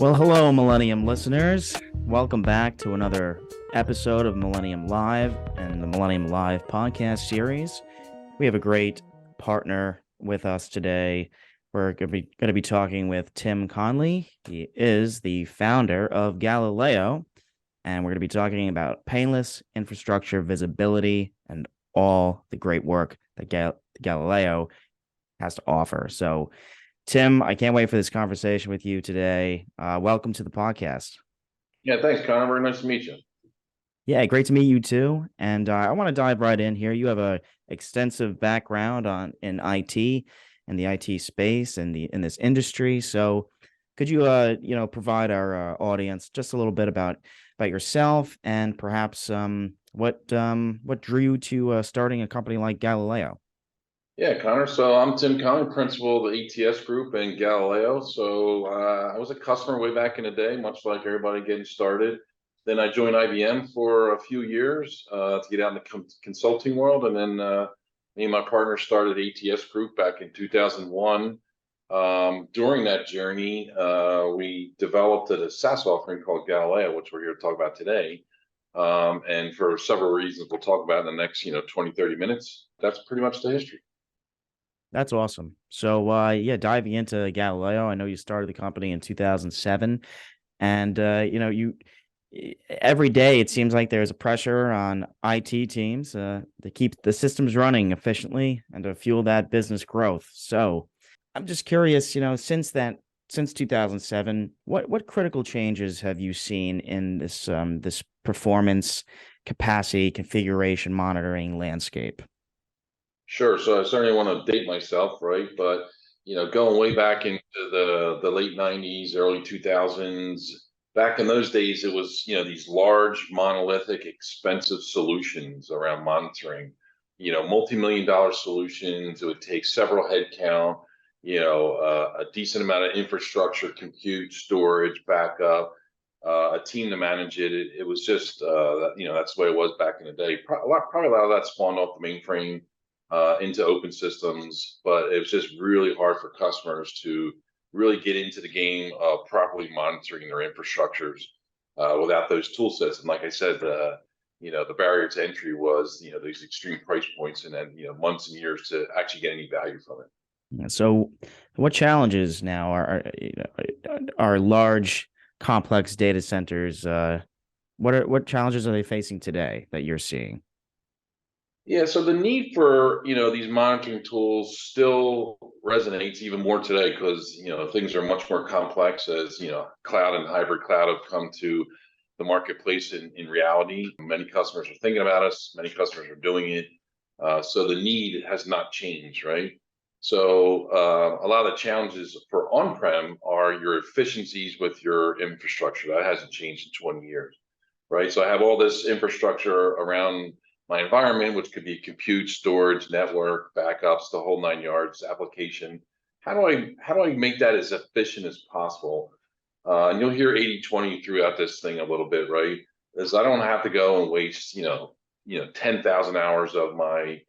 Well, hello, Millennium listeners. Welcome back to another episode of Millennium Live and the Millennium Live podcast series. We have a great partner with us today. We're going to be talking with Tim Conley. He is the founder of Galileo, and we're going to be talking about painless infrastructure visibility and all the great work that Galileo has to offer. So, Tim, I can't wait for this conversation with you today. Welcome to the podcast. Yeah, thanks, Connor. Very nice to meet you. Yeah, great to meet you too. And I want to dive right in here. You have a extensive background in IT and the IT space and in this industry. So, could you provide our audience just a little bit about yourself and perhaps what drew you to starting a company like Galileo? Yeah, Connor. So I'm Tim Conley, principal of the ATS Group and Galileo. So I was a customer way back in the day, much like everybody getting started. Then I joined IBM for a few years to get out in the consulting world. And then me and my partner started ATS Group back in 2001. During that journey, we developed a SaaS offering called Galileo, which we're here to talk about today. And for several reasons we'll talk about in the next 20, 30 minutes. That's pretty much the history. That's awesome. So, diving into Galileo, I know you started the company in 2007, and you every day it seems like there's a pressure on IT teams to keep the systems running efficiently and to fuel that business growth. So, I'm just curious, since 2007, what critical changes have you seen in this performance, capacity, configuration monitoring landscape? Sure. So I certainly want to date myself, right? But going way back into the late '90s, early 2000s, back in those days, it was these large, monolithic, expensive solutions around monitoring. Multi-million dollar solutions. It would take several headcount. A decent amount of infrastructure, compute, storage, backup. A team to manage it. It was just that's the way it was back in the day. Probably a lot of that spawned off the mainframe into open systems, but it was just really hard for customers to really get into the game of properly monitoring their infrastructures without those tool sets. And like I said, the barrier to entry was these extreme price points, and then months and years to actually get any value from it. So, what challenges now are large, complex data centers? What challenges are they facing today that you're seeing? Yeah, so the need for these monitoring tools still resonates even more today because things are much more complex as cloud and hybrid cloud have come to the marketplace in reality. Many customers are thinking about us, many customers are doing it. So the need has not changed, right? So a lot of the challenges for on-prem are your efficiencies with your infrastructure. That hasn't changed in 20 years, right? So I have all this infrastructure around my environment, which could be compute, storage, network, backups, the whole nine yards, application. How do I make that as efficient as possible? And you'll hear 80/20 throughout this thing a little bit, right? Is I don't have to go and waste 10,000 hours of my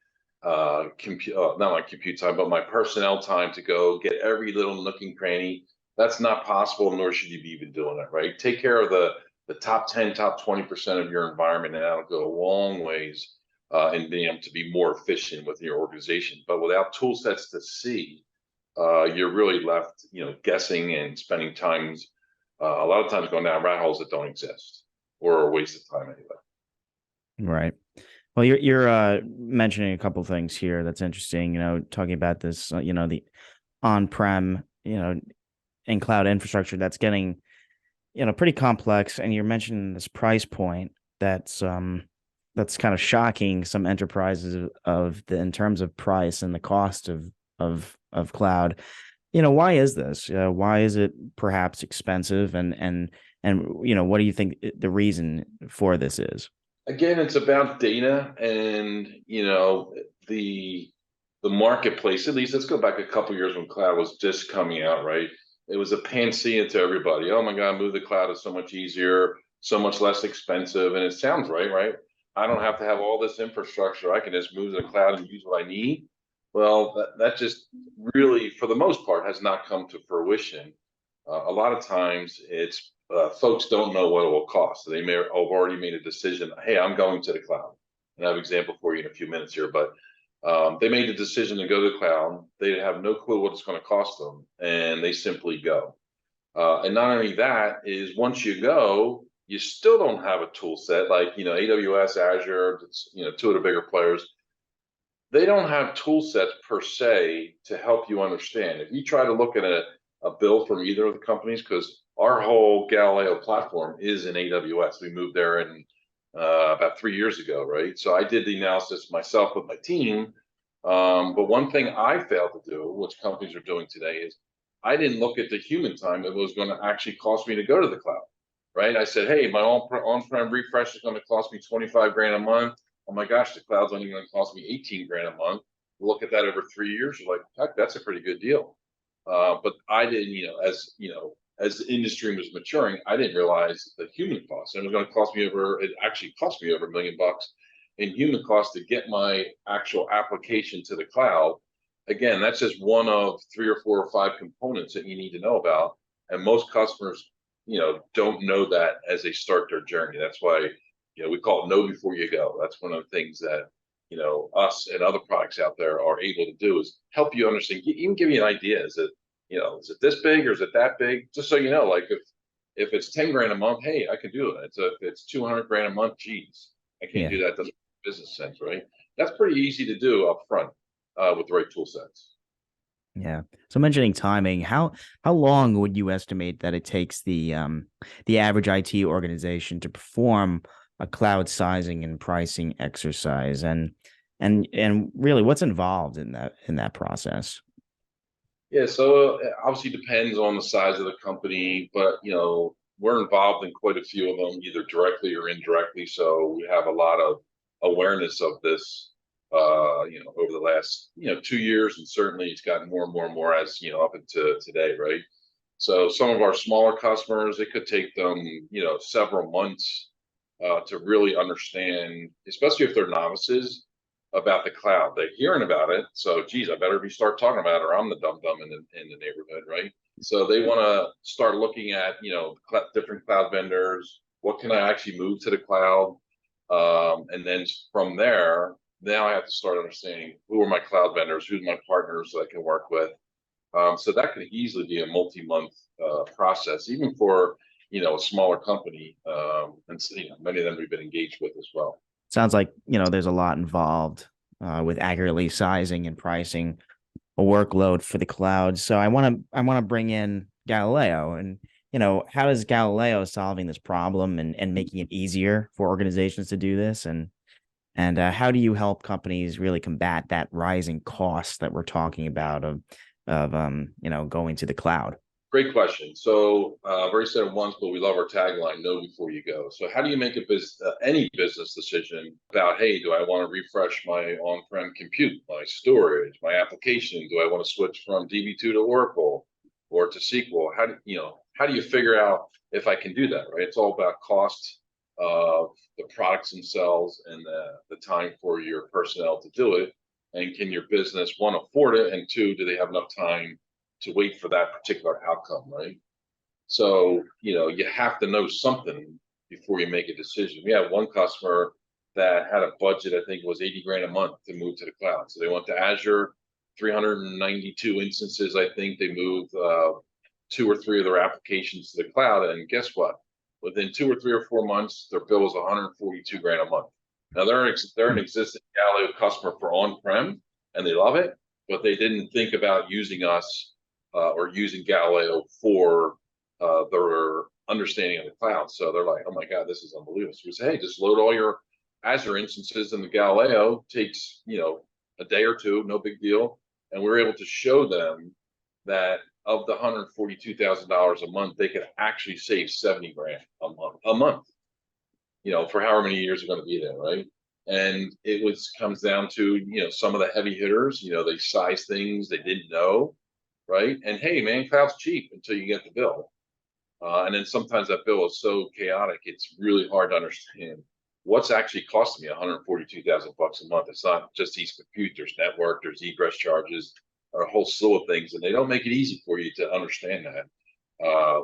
compute, not my compute time, but my personnel time to go get every little nook and cranny. That's not possible, nor should you be even doing it, right? Take care of the top 10, top 20% of your environment, and that'll go a long ways in being able to be more efficient with your organization. But without tool sets to see, you're really left, guessing and spending times, a lot of times going down rat holes that don't exist or are a waste of time anyway. Right. Well, you're mentioning a couple of things here that's interesting. Talking about this, the on-prem, and cloud infrastructure that's getting, pretty complex. And you're mentioning this price point that's kind of shocking some enterprises in terms of price and the cost of cloud. Why is this? Why is it perhaps expensive? And what do you think the reason for this is? Again, it's about data and the marketplace. At least let's go back a couple years when cloud was just coming out, right? It was a panacea to everybody. Oh my God, move the cloud is so much easier, so much less expensive, and it sounds right, right? I don't have to have all this infrastructure. I can just move to the cloud and use what I need. Well, that just really, for the most part, has not come to fruition. A lot of times it's folks don't know what it will cost. So they may have already made a decision. Hey, I'm going to the cloud. And I have an example for you in a few minutes here, but they made the decision to go to the cloud. They have no clue what it's going to cost them, and they simply go. And not only that is once you go, you still don't have a tool set like AWS, Azure, two of the bigger players. They don't have tool sets per se to help you understand. If you try to look at a bill from either of the companies, because our whole Galileo platform is in AWS. We moved there in about 3 years ago, right? So I did the analysis myself with my team. But one thing I failed to do, which companies are doing today, is I didn't look at the human time it was going to actually cost me to go to the cloud, right? I said, hey, my on-prem refresh is going to cost me 25 grand a month. Oh my gosh, the cloud's only going to cost me 18 grand a month. Look at that over 3 years, you're like, heck, that's a pretty good deal. But I didn't, as the industry was maturing, I didn't realize the human cost. And it was going to cost me it actually cost me over $1 million in human cost to get my actual application to the cloud. Again, that's just one of 3 or 4 or 5 components that you need to know about. And most customers, don't know that as they start their journey. That's why, we call it know before you go. That's one of the things that, us and other products out there are able to do is help you understand, even give you an idea. Is it this big or is it that big? Just so you know, like if it's 10 grand a month, hey, I can do it. If it's 200 grand a month, geez, I can't Yeah. do that. Doesn't make business sense, right? That's pretty easy to do up front with the right tool sets. Yeah. So mentioning timing, how long would you estimate that it takes the average IT organization to perform a cloud sizing and pricing exercise, and really what's involved in that process? Yeah, so obviously depends on the size of the company, but we're involved in quite a few of them, either directly or indirectly. So we have a lot of awareness of this, over the last 2 years, and certainly it's gotten more and more and more as up into today, right? So some of our smaller customers, it could take them several months to really understand, especially if they're novices about the cloud. They're hearing about it, so geez, I better be start talking about it, or I'm the dumb dumb in the neighborhood, right? So they want to start looking at different cloud vendors. What can I actually move to the cloud? And then from there, now I have to start understanding who are my cloud vendors, who's my partners that I can work with. So that could easily be a multi-month process, even for a smaller company, and many of them we've been engaged with as well. Sounds like, there's a lot involved with accurately sizing and pricing a workload for the cloud. So I want to bring in Galileo, and how does Galileo solving this problem and making it easier for organizations to do this, and how do you help companies really combat that rising cost that we're talking about of going to the cloud? Great question. So I've already said it once, but we love our tagline: "Know before you go." So how do you make any business decision about, hey, do I want to refresh my on-prem compute, my storage, my application? Do I want to switch from DB2 to Oracle or to SQL? How do you figure out if I can do that? Right. It's all about cost of the products themselves and the time for your personnel to do it. And can your business, one, afford it, and two, do they have enough time to wait for that particular outcome, right? So, you have to know something before you make a decision. We had one customer that had a budget, I think it was 80 grand a month to move to the cloud. So they went to Azure, 392 instances. I think they moved 2 or 3 of their applications to the cloud. And guess what? Within 2 or 3 or 4 months, their bill was 142 grand a month. Now they're an existing Galileo customer for on-prem, and they love it, but they didn't think about using us or using Galileo for their understanding of the cloud. So they're like, oh my God, this is unbelievable. So we say, hey, just load all your Azure instances in the Galileo. Takes, a day or two, no big deal. And we're able to show them that of the $142,000 a month, they could actually save 70 grand a month, for however many years they're going to be there, right? And it comes down to, some of the heavy hitters, they size things they didn't know, right? And hey, man, cloud's cheap until you get the bill. And then sometimes that bill is so chaotic, it's really hard to understand what's actually costing me 142,000 bucks a month. It's not just these compute, there's network, there's egress charges, or a whole slew of things, and they don't make it easy for you to understand that.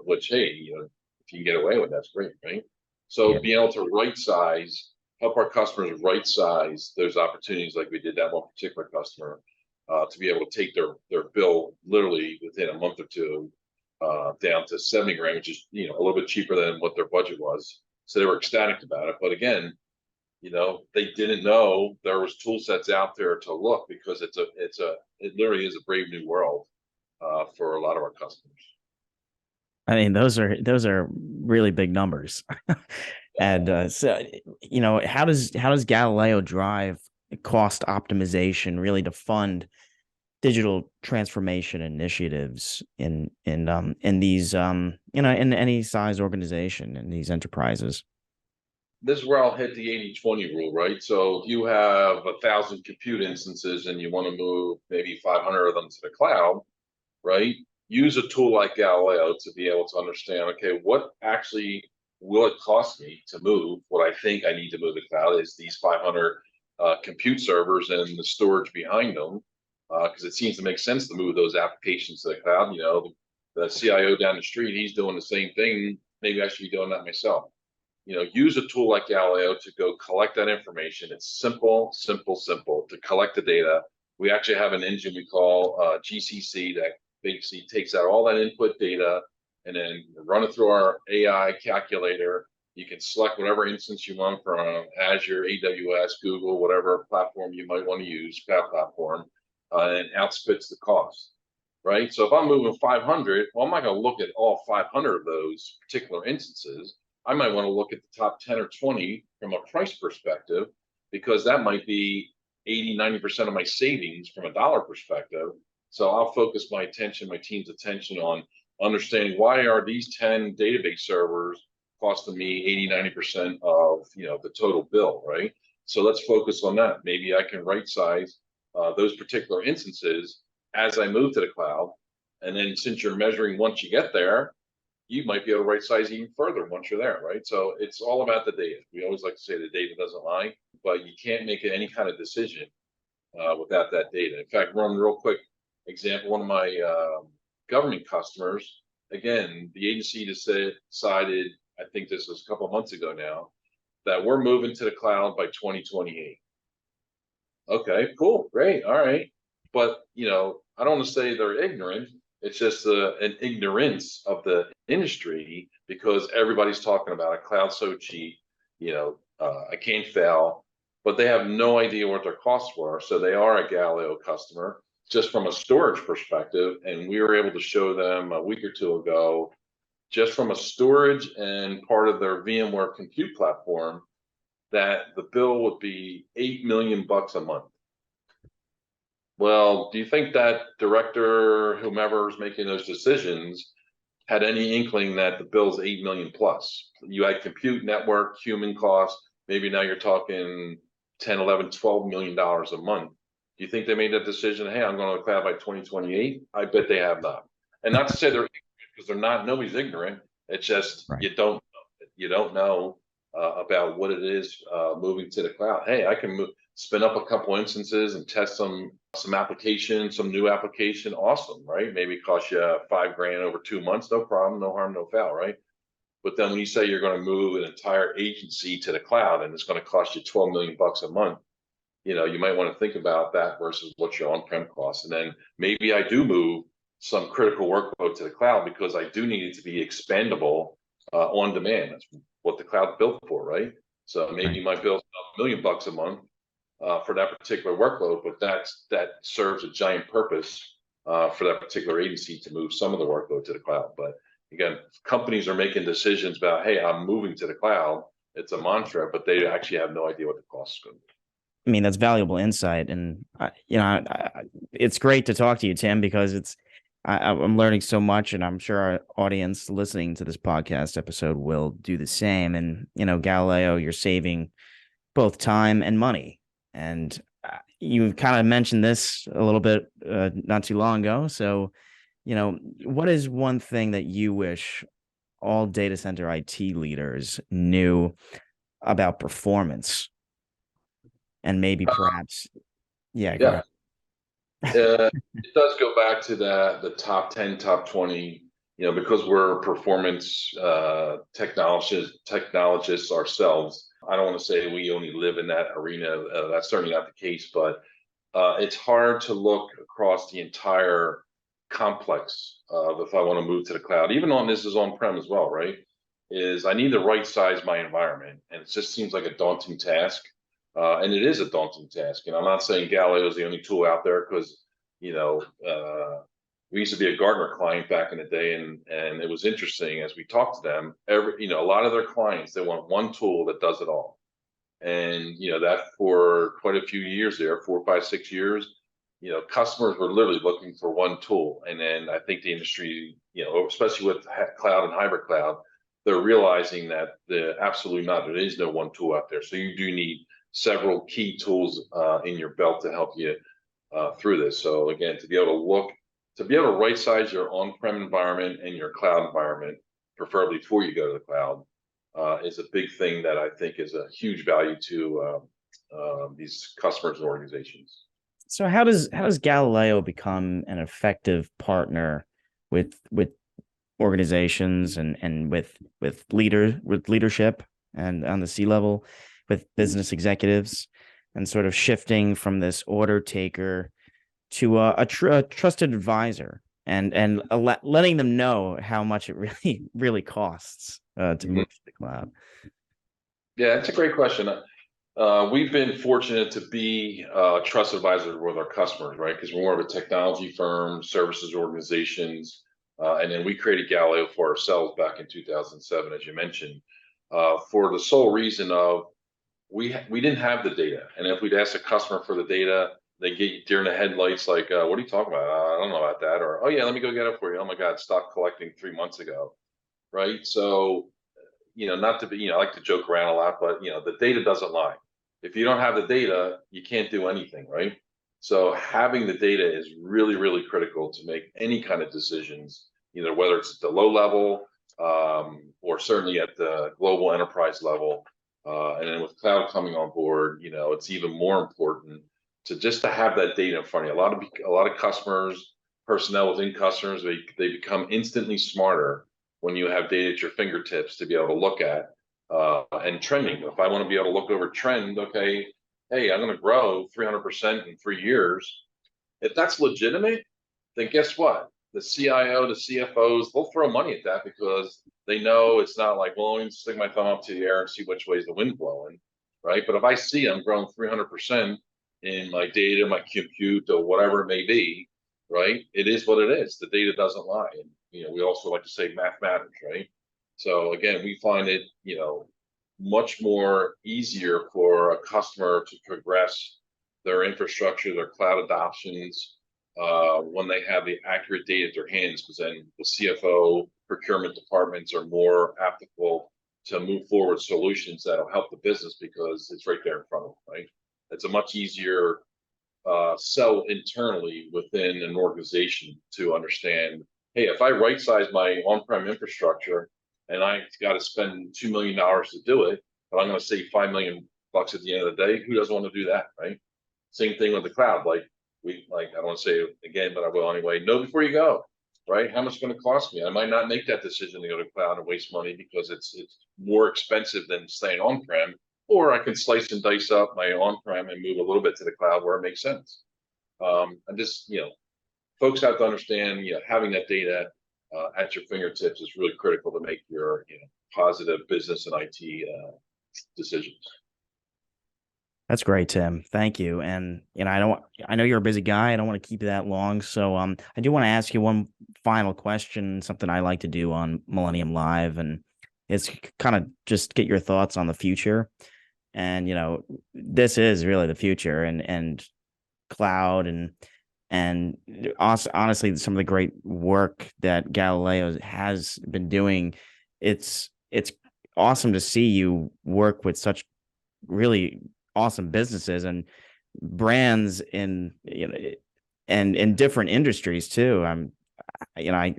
which, hey, if you can get away with, that's great, right? So Yeah. being able to right size, help our customers right size those opportunities, like we did that one particular customer, to be able to take their bill literally within a month or two, down to 70 grand, which is a little bit cheaper than what their budget was. So they were ecstatic about it. But again, they didn't know there was tool sets out there to look, because it literally is a brave new world for a lot of our customers. I mean, those are really big numbers. And so, how does Galileo drive cost optimization really to fund digital transformation initiatives in these in any size organization in these enterprises? This is where I'll hit the 80/20 rule, right? So if you have 1,000 compute instances and you want to move maybe 500 of them to the cloud, right? Use a tool like Galileo to be able to understand, okay, what actually will it cost me to move what I think I need to move to the cloud is these 500 compute servers and the storage behind them, because it seems to make sense to move those applications to the cloud. The CIO down the street, he's doing the same thing. Maybe I should be doing that myself. Use a tool like Galileo to go collect that information. It's simple, simple, simple to collect the data. We actually have an engine we call GCC that basically takes out all that input data and then run it through our AI calculator. You can select whatever instance you want from Azure, AWS, Google, whatever platform you might want to use, cloud platform, and outspits the cost, right? So if I'm moving 500, well, I'm not going to look at all 500 of those particular instances. I might want to look at the top 10 or 20 from a price perspective, because that might be 80–90% of my savings from a dollar perspective. So I'll focus my team's attention on understanding why are these 10 database servers costing me 80–90% of the total bill, right? So let's focus on that. Maybe I can right size those particular instances as I move to the cloud. And then since you're measuring once you get there, you might be able to right size even further once you're there, right? So it's all about the data. We always like to say the data doesn't lie, but you can't make any kind of decision without that data. In fact, run real quick example, one of my government customers, again, the agency decided, I think this was a couple of months ago now, that we're moving to the cloud by 2028. Okay, cool, great, all right. But, I don't want to say they're ignorant. It's just an ignorance of the industry, because everybody's talking about a cloud so cheap, I can't fail, but they have no idea what their costs were. So they are a Galileo customer just from a storage perspective. And we were able to show them a week or two ago, just from a storage and part of their VMware compute platform, that the bill would be $8 million a month. Well, do you think that director, whomever is making those decisions, had any inkling that the bill's 8 million plus? You had compute, network, human costs. Maybe now you're talking 10, 11, $12 million a month. Do you think they made that decision? Hey, I'm going to the cloud by 2028. I bet they have not. And not to say they're ignorant, because they're not. Nobody's ignorant. It's just Right. you don't know about what it is moving to the cloud. Hey, I can spin up a couple instances and test some application, some new application. Awesome, right? Maybe it costs you $5,000 over 2 months. No problem, no harm, no foul, right? But then when you say you're going to move an entire agency to the cloud and it's going to cost you 12 million bucks a month, you might want to think about that versus what your on-prem costs. And then maybe I do move some critical workload to the cloud because I do need it to be expandable on demand. That's what the cloud's built for, right? So maybe you might bill $1 million a month for that particular workload, but that serves a giant purpose for that particular agency to move some of the workload to the cloud. But again, companies are making decisions about, hey, I'm moving to the cloud. It's a mantra, but they actually have no idea what the cost is going to be. I mean, that's valuable insight, and it's great to talk to you, Tim, because I'm learning so much, and I'm sure our audience listening to this podcast episode will do the same. And Galileo, you're saving both time and money, and you kind of mentioned this a little bit not too long ago. So, what is one thing that you wish all data center IT leaders knew about performance? And maybe perhaps, yeah, go Yeah, ahead. it does go back to the top 10, top 20. because we're performance technologists ourselves, I don't want to say we only live in that arena. That's certainly not the case, but it's hard to look across the entire complex of if I want to move to the cloud. Even on this is on-prem as well, right? Is I need to right size my environment, and it just seems like a daunting task. And it is a daunting task. And I'm not saying Galileo is the only tool out there because, you know, we used to be a Gartner client back in the day, and it was interesting as we talked to them. A lot of their clients, they want one tool that does it all. And that for quite a few years there, 4, 5, 6 years, customers were literally looking for one tool. And then I think the industry, especially with cloud and hybrid cloud, they're realizing that absolutely not. There is no one tool out there. So you do need several key tools in your belt to help you through this. So again, to be able to right size your on-prem environment and your cloud environment, preferably before you go to the cloud, is a big thing that I think is a huge value to these customers and organizations. So how does Galileo become an effective partner with organizations and with leadership and on the C-level with business executives, and sort of shifting from this order taker to a trusted advisor, and letting them know how much it really costs to move to the cloud? Yeah, it's a great question. We've been fortunate to be trusted advisors with our customers, right? Because we're more of a technology firm, services organizations, and then we created Galileo for ourselves back in 2007, as you mentioned, for the sole reason of we didn't have the data, and if we'd ask a customer for the data, they get deer in the headlights, like, "What are you talking about? I don't know about that," or, "Oh yeah, let me go get it for you. Oh my God, stopped collecting 3 months ago," right? So not to be, I like to joke around a lot, but the data doesn't lie. If you don't have the data, you can't do anything, right? So having the data is really, really critical to make any kind of decisions, whether it's at the low level or certainly at the global enterprise level. And then with cloud coming on board, it's even more important to have that data in front of you. A lot of customers, personnel within customers, they become instantly smarter when you have data at your fingertips to be able to look at and trending. If I want to be able to look over trend, okay, hey, I'm going to grow 300% in 3 years. If that's legitimate, then guess what? The CIO, the CFOs, they'll throw money at that because they know it's not like, well, let me stick my thumb up to the air and see which way is the wind blowing, right? But if I see I'm growing 300% in my data, my compute, or whatever it may be, right? It is what it is. The data doesn't lie. And, we also like to say math matters, right? So again, we find it, much more easier for a customer to progress their infrastructure, their cloud adoptions, when they have the accurate data at their hands, because then the CFO procurement departments are more applicable to move forward solutions that'll help the business because it's right there in front of them, right? It's a much easier sell internally within an organization to understand, hey, if I right size my on-prem infrastructure and I got to spend $2 million to do it, but I'm going to save $5 million at the end of the day, who doesn't want to do that, right? Same thing with the cloud. I don't want to say it again, but I will anyway. Know before you go, right? How much it's going to cost me? I might not make that decision to go to cloud and waste money because it's more expensive than staying on-prem, or I can slice and dice up my on-prem and move a little bit to the cloud where it makes sense. And just, folks have to understand, having that data at your fingertips is really critical to make your, positive business and IT decisions. That's great, Tim. Thank you. And I know you're a busy guy. I don't want to keep you that long. So I do want to ask you one final question, something I like to do on Millennium Live, and it's kind of just get your thoughts on the future. And this is really the future, and cloud and honestly, some of the great work that Galileo has been doing. It's awesome to see you work with such really awesome businesses and brands in and in different industries too. I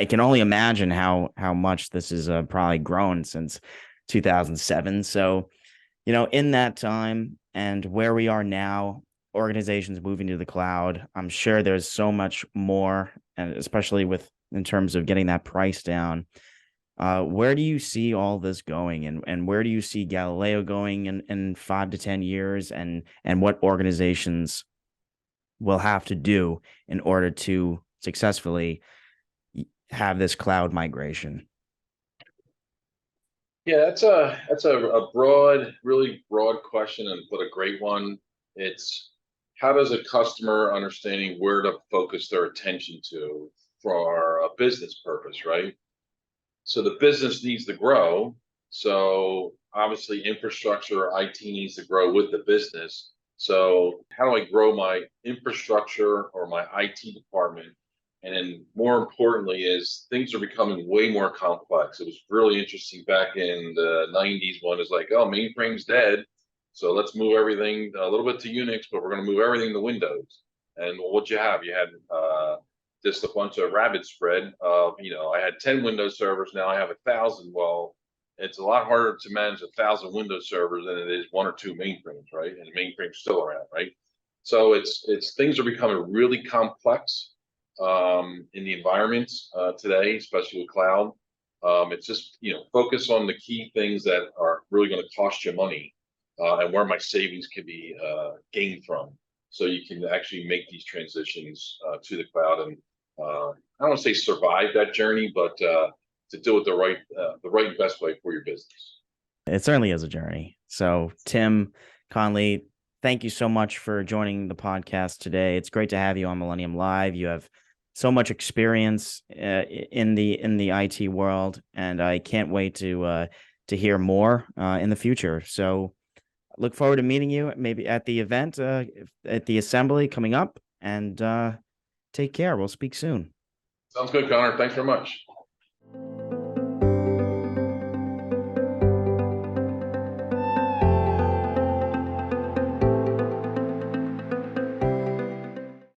can only imagine how much this has probably grown since 2007. So in that time and where we are now, organizations moving to the cloud, I'm sure there's so much more, and especially with in terms of getting that price down. Where do you see all this going, and where do you see Galileo going in 5 to 10 years, and what organizations will have to do in order to successfully have this cloud migration? Yeah, that's a broad, really broad question, but a great one. It's how does a customer understanding where to focus their attention to for a business purpose, right? So the business needs to grow. So obviously infrastructure, IT needs to grow with the business. So how do I grow my infrastructure or my IT department? And then more importantly is things are becoming way more complex. It was really interesting back in the 90s when it's like, oh, mainframe's dead. So let's move everything a little bit to Unix, but we're going to move everything to Windows. And what you have? You had just a bunch of rabbit spread of, I had 10 Windows servers, now I have 1,000. Well, it's a lot harder to manage 1,000 Windows servers than it is one or two mainframes, right? And the mainframe's still around, right? So it's things are becoming really complex in the environment today, especially with cloud. It's just, focus on the key things that are really going to cost you money, and where my savings can be gained from. So you can actually make these transitions to the cloud, and I don't want to say survive that journey, but to do it the right and best way for your business. It certainly is a journey. So, Tim, Conley, thank you so much for joining the podcast today. It's great to have you on Millennium Live. You have so much experience in the IT world, and I can't wait to hear more in the future. So, look forward to meeting you maybe at the event, at the assembly coming up, and take care. We'll speak soon. Sounds good, Connor. Thanks very much.